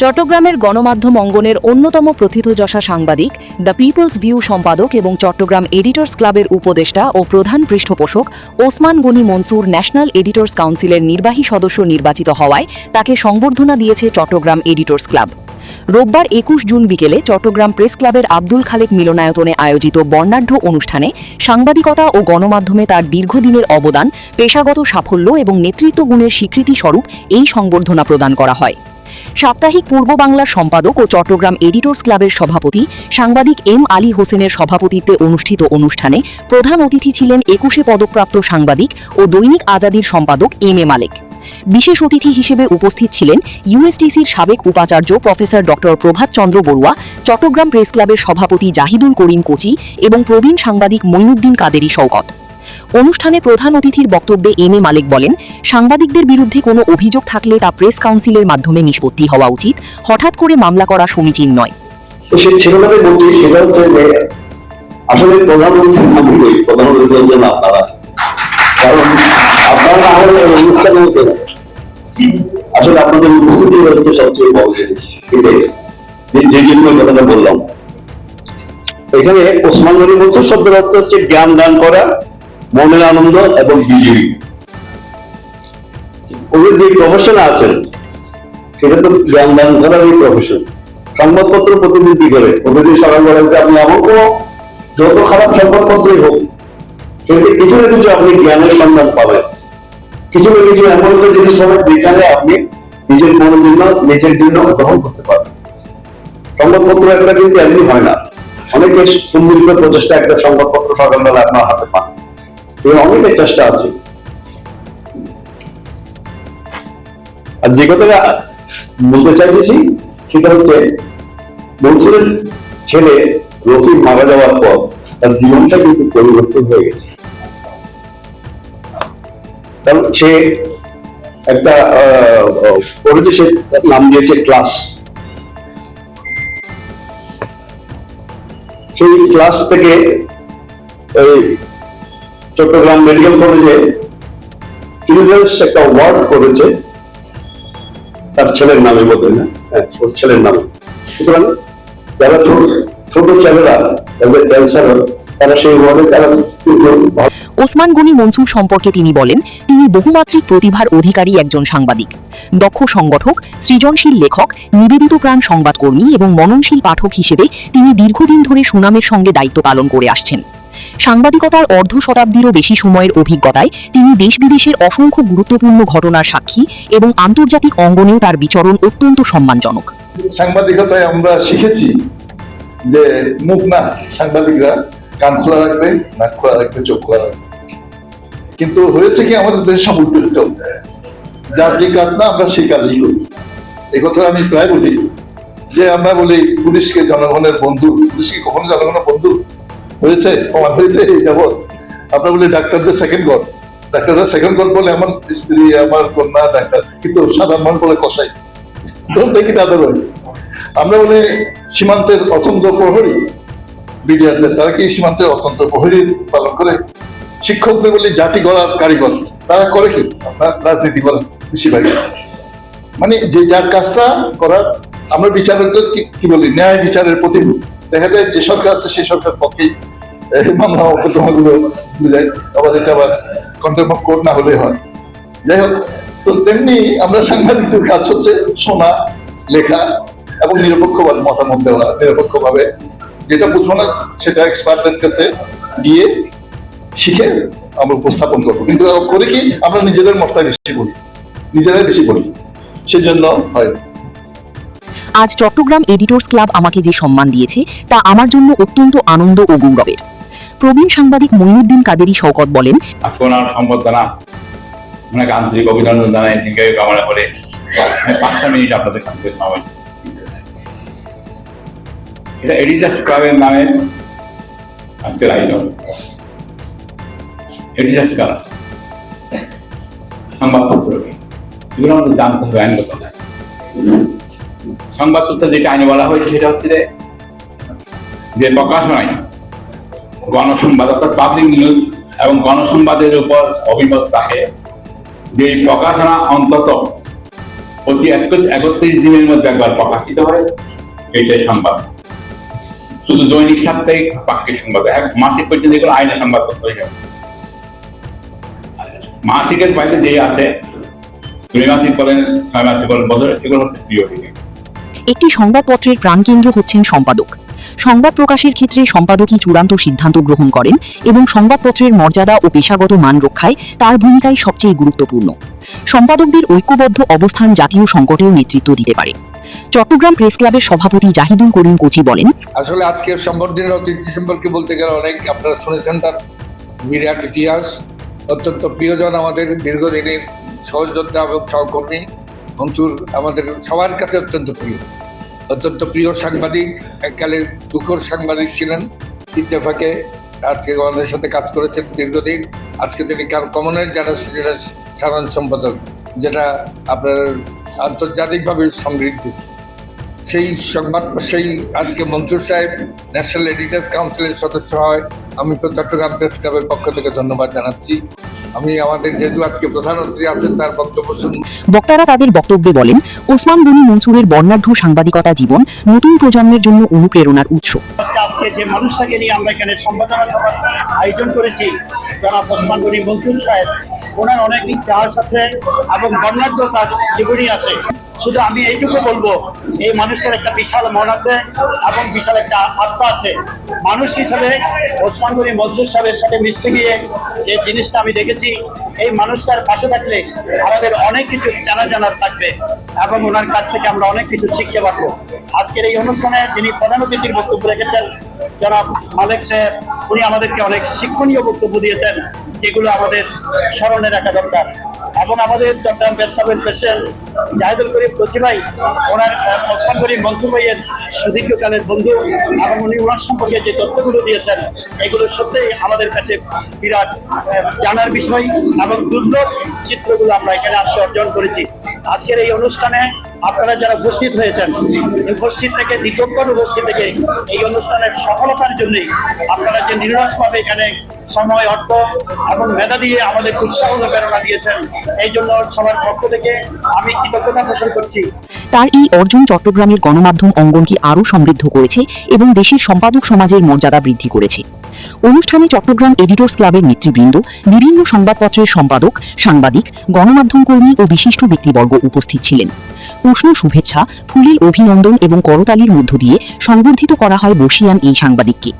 চট্টগ্রামের গণমাধ্যম অঙ্গনের অন্যতম প্রথিতযশা সাংবাদিক, দ্য পিপলস ভিউ সম্পাদক এবং চট্টগ্রাম এডিটর্স ক্লাবের উপদেষ্টা ও প্রধান পৃষ্ঠপোষক ওসমান গনি মনসুর ন্যাশনাল এডিটর্স কাউন্সিলের নির্বাহী সদস্য নির্বাচিত হওয়ায় তাকে সংবর্ধনা দিয়েছে চট্টগ্রাম এডিটর্স ক্লাব। রোববার ২১ জুন বিকেলে চট্টগ্রাম প্রেস ক্লাবের আব্দুল খালেক মিলনায়তনে আয়োজিত বর্ণাঢ্য অনুষ্ঠানে সাংবাদিকতা ও গণমাধ্যমে তার দীর্ঘদিনের অবদান, পেশাগত সাফল্য এবং নেতৃত্ব গুণের স্বীকৃতি স্বরূপ এই সংবর্ধনা প্রদান করা হয়। সাপ্তাহিক পূর্ব বাংলার সম্পাদক ও চট্টগ্রাম এডিটর্স ক্লাবের সভাপতি সাংবাদিক এম আলী হোসেনের সভাপতিত্বে অনুষ্ঠিত অনুষ্ঠানে প্রধান অতিথি ছিলেন ২১ পদকপ্রাপ্ত সাংবাদিক ও দৈনিক আজাদির সম্পাদক এম এ মালেক। বিশেষ অতিথি হিসেবে উপস্থিত ছিলেন ইউএসটিসির সাবেক উপাচার্য প্রফেসর ডক্টর প্রভাত চন্দ্র বড়ুয়া, চট্টগ্রাম প্রেস ক্লাবের সভাপতি জাহিদুল করিম কোচি এবং প্রবীণ সাংবাদিক মঈনুদ্দিন কাদেরী শওকত। অনুষ্ঠানে প্রধান অতিথির বক্তব্যে এম এ মালেক বলেন, সাংবাদিকদের বিরুদ্ধে কোনো অভিযোগ থাকলে তা প্রেস কাউন্সিলের মাধ্যমে নিষ্পত্তি হওয়া উচিত, হঠাৎ করে মামলা করা সমীচীন নয়। আসলে প্রধানমন্ত্রীর নাম বলি, প্রধানমন্ত্রী বলছেন আপনারা, কারণ আপনারা অনুষ্ঠান আসলে আপনাদের উপস্থিতি হচ্ছে সবচেয়ে বড় জিনিস, যে জন্য কথাটা বললাম। এখানে ওসমান গনি মনসুর শব্দের অর্থ হচ্ছে জ্ঞান দান করা, মনের আনন্দ এবং বিজয়ী। ওদের যে প্রফেশন আছেন সেটা তো জ্ঞান দান করারই প্রফেশন। সংবাদপত্র প্রতিদিন কি করে, প্রতিদিন সকালবেলা আপনি এমন কোনো যত খারাপ সংবাদপত্রই হোক সেটা কিছু না কিছু আপনি জ্ঞানের সন্ধান পাবেন, কিছু না কিছু এমন একটা জিনিস পাবেন যেখানে আপনি নিজের মনের জন্য নিজের জন্য গ্রহণ করতে পারবেন। সংবাদপত্র একটা কিন্তু এমনি হয় না, অনেকের সুন্দরিত প্রচেষ্টা একটা সংবাদপত্র সকালবেলা আপনার হাতে পান, অনেকের চেষ্টা আছে। আর যে কথাটা বলতে চাইছি সেটা হচ্ছে মনসুরের ছেলে রফিক মারা যাওয়ার পর তার জীবনটা কিন্তু পরিবর্তন হয়ে গেছে। কারণ সে একটা করেছে, সে নাম দিয়েছে ক্লাস। সেই ক্লাস থেকে এই চট্টগ্রাম মেডিকেল কলেজে চিলড্রেন্স একটা ওয়ার্ড করেছে তার ছেলের নামে, বলতে না ছেলের নামে। সুতরাং যারা ছোট ছেলেরা তাদের ক্যান্সার হয় তারা সেই ওয়ার্ডে তারা। ওসমান গনি মনসুর সম্পর্কে তিনি বলেন, তিনি বহুমাত্রিক প্রতিভার অধিকারী একজন সাংবাদিক, দক্ষ সংগঠক, সৃজনশীল লেখক, নিবেদিত প্রাণ সংবাদকর্মী এবং মননশীল পাঠক হিসেবে তিনি দীর্ঘদিন ধরে সুনামের সঙ্গে দায়িত্ব পালন করে আসছেন। সাংবাদিকতার অর্ধ শতাব্দীরও বেশি সময়ের অভিজ্ঞতায় তিনি দেশ বিদেশের অসংখ্য গুরুত্বপূর্ণ ঘটনার সাক্ষী এবং আন্তর্জাতিক অঙ্গনেও তার বিচরণ অত্যন্ত সম্মানজনক। সাংবাদিকতায় আমরা শিখেছি যে মুখ না, সাংবাদিকরা কান খোলা রাখবে, নাক খোলা রাখবে, চোখ খোলা রাখবে। কিন্তু হয়েছে কি, আমাদের দেশে সব উল্টো চলছে, যার যে কাজ না আমরা সেই কাজই করি। এই কথা আমি প্রায় বলি যে আমরা বলি পুলিশকে জনগণের বন্ধু, পুলিশকে কখনো জনগণের বন্ধু হয়েছে, প্রমাণ হয়েছে এই যাবৎ? আমরা বলি ডাক্তারদের সেকেন্ড গড, ডাক্তাররা সেকেন্ড গড বলে আমার স্ত্রী, আমার কন্যা ডাক্তার, কিন্তু সাধারণ মানুষ বলে কসাই। আমরা বলি সীমান্তের অতন্ত্র প্রহরী, বিডিআরদের, তারা কি সীমান্তের অতন্ত্র প্রহরী পালন করে? শিক্ষকদের বলি জাতি গড়ার কারিগর, তারা করে কি? আপনার রাজনীতি করেন বেশিরভাগ। মানে যে যার কাজটা করার। আমরা বিচারকদের কি বলি, ন্যায় বিচারের প্রতিভূ। দেখা যায় যে সরকার আছে সেই সরকার পক্ষেই মামলা মোকদ্দমাগুলো বুঝায়, আবার এটা আবার কন্টেম্প অফ কোর্ট না হলে হয়। যাই হোক, তো তেমনি আমরা সাংবাদিকদের কাজ হচ্ছে শোনা, লেখা এবং নিরপেক্ষভাবে মতামত দেওয়া, নিরপেক্ষভাবে যেটা বুঝবো না সেটা এক্সপার্টদের কাছে গিয়ে শিখে আমরা উপস্থাপন করবো। কিন্তু করে কি, আমরা নিজেদের মতটাই বেশি বলি, নিজেরাই বেশি বলি, সেজন্য হয়। আজ চট্টগ্রাম এডিটর্স ক্লাব আমাকে যে সম্মান দিয়েছে তা আমার জন্য অত্যন্ত আনন্দ ও গৌরবের। প্রবীণ সাংবাদিক মঈনুদ্দিন কাদেরী শওকত বলেন, আজকে ওনার সম্বর্ধনা ওনাকে আন্তরিক অভিনন্দন জানাই, দীর্ঘায়ু কামনা করে 5টা মিনিট আপনাদের কাছে সময়। এটা এডিটর্স ক্লাবের নামে আজকের আয়োজন। এডিটর্স ক্লাব সংবাদপত্র, এগুলো আমাদের জানতে হবে আইনগত। সংবাদপত্র যেটা আইনে বলা হয়েছে সেটা হচ্ছে যে প্রকাশনায় গণসংবাদ অর্থাৎ পাবলিক নিউজ এবং গণসংবাদের উপর অভিমত থাকে যে প্রকাশনা অন্তত প্রতি 31 দিনের মধ্যে একবার প্রকাশিত হয়, সেইটাই সংবাদ। শুধু দৈনিক, সাপ্তাহিক, পাক্ষিক সংবাদ, মাসিক পর্যন্ত এগুলো আইনা সংবাদপত্র হয়ে যাবে। মাসিকের বাইরে যে আছে, 2 মাসিক বলেন, 6 মাসিক বলেন, বছরে, এগুলো হচ্ছে পিরিয়ডিক। একটি সংবাদপত্রের প্রাণকেন্দ্র হচ্ছেন সম্পাদক। সংবাদ প্রকাশের ক্ষেত্রে সম্পাদকই চূড়ান্ত সিদ্ধান্ত গ্রহণ করেন এবং সংবাদপত্রের মর্যাদা ও পেশাগত মান রক্ষায় তার ভূমিকাই সবচেয়ে গুরুত্বপূর্ণ। সম্পাদকদের ঐক্যবদ্ধ অবস্থান জাতীয় সংকটেও নেতৃত্ব দিতে পারে। চট্টগ্রাম প্রেস ক্লাবের সভাপতি জাহিদুল করিম কোচি বলেন, আসলে আজকের সংবর্ধনের ঐতিহ্য সম্পর্কে বলতে গেলে অনেক আপনারা শুনেছেন, তার বিরাট ইতিহাস। অত্যন্ত প্রিয়জন আমাদের, দীর্ঘদিনের সহযোদ্ধা এবং সহকর্মী মনসুর আমাদের সবার কাছে অত্যন্ত প্রিয় সাংবাদিক, এককালে দুঃখর সাংবাদিক ছিলেন। ইত্তেফাকে আজকে আমাদের সাথে কাজ করেছেন দীর্ঘদিন। আজকে তিনি কমনের জেনারেল সাধারণ সম্পাদক, যেটা আপনার আন্তর্জাতিকভাবে সমৃদ্ধ। সেই আজকে মনসুর সাহেব ন্যাশনাল এডিটর কাউন্সিলের সদস্য হয়। আমি তো চট্টগ্রাম প্রেস ক্লাবের পক্ষ থেকে ধন্যবাদ জানাচ্ছি। আমি আমাদের যেহেতু আজকে প্রধান অতিথি আছেন, তার বক্তব্য শুনুন। বক্তারা তাদের বক্তব্যে বলেন, ওসমান গনি মনসুরের বর্ণাঢ্য সাংবাদিকতা জীবন নতুন প্রজন্মের জন্য অনুপ্রেরণার উৎস। আজকে যে মানুষটাকে নিয়ে আমরা এখানে সম্পাদনা সভার আয়োজন করেছি, জনাব ওসমান গনি মনসুর সাহেব, ওনার অনেক ইতিহাস আছে এবং বর্ণাঢ্য তার জীবনী আছে। শুধু আমি এইটুকু বলবো, এই মানুষটার একটা বিশাল মন আছে এবং বিশাল একটা আত্মা আছে। মানুষ হিসাবে ওসমান গনি মনসুর সাহেবের সাথে মিশতে গিয়ে যে জিনিসটা আমি দেখেছি, এই মানুষটার পাশে থাকলে আমাদের অনেক কিছু জানার থাকবে এবং ওনার কাছ থেকে আমরা অনেক কিছু শিখতে পারবো। আজকের এই অনুষ্ঠানে যিনি প্রধান অতিথির বক্তব্য রেখেছেন জনাব মালেক সাহেব, উনি আমাদেরকে অনেক শিক্ষণীয় বক্তব্য দিয়েছেন, যেগুলো আমাদের স্মরণে রাখা দরকার। এবং আমাদের চট্টগ্রাম প্রেস ক্লাবের প্রেসিডেন্ট জাহিদুল করিম কোচি ভাই, ওনার ওসমান গনি মনসুর ভাইয়ের সুদীর্ঘকালের বন্ধু, এবং উনি ওনার সম্পর্কে যে তথ্যগুলো দিয়েছেন, এগুলো সত্যিই আমাদের কাছে বিরাট জানার বিষয় এবং দুর্লভ চিত্রগুলো আমরা এখানে আজকে অর্জন করেছি। আজকের এই অনুষ্ঠানে আপনারা যারা উপস্থিত হয়েছেন, উপস্থিত থেকে দীপঙ্কর উপস্থিত থেকে এই অনুষ্ঠানের সফলতার জন্যই আপনারা যে নিরলসভাবে এখানে সময়, অর্থ এবং মেধা দিয়ে আমাদের উৎসাহ প্রেরণা দিয়েছেন, এই জন্য সবার পক্ষ থেকে আমি কৃতজ্ঞতা পোষণ করছি। তার এই অর্জন চট্টগ্রামের গণমাধ্যম অঙ্গনকে আরও সমৃদ্ধ করেছে এবং দেশের সম্পাদক সমাজের মর্যাদা বৃদ্ধি করেছে। অনুষ্ঠানে চট্টগ্রাম এডিটর্স ক্লাবের নেতৃবৃন্দ, বিভিন্ন সংবাদপত্রের সম্পাদক, সাংবাদিক, গণমাধ্যম কর্মী ও বিশিষ্ট ব্যক্তিবর্গ উপস্থিত ছিলেন। উষ্ণ শুভেচ্ছা, ফুলের অভিনন্দন এবং করতালির মধ্য দিয়ে সংবর্ধিত করা হয় বর্ষিয়ান এই সাংবাদিককে।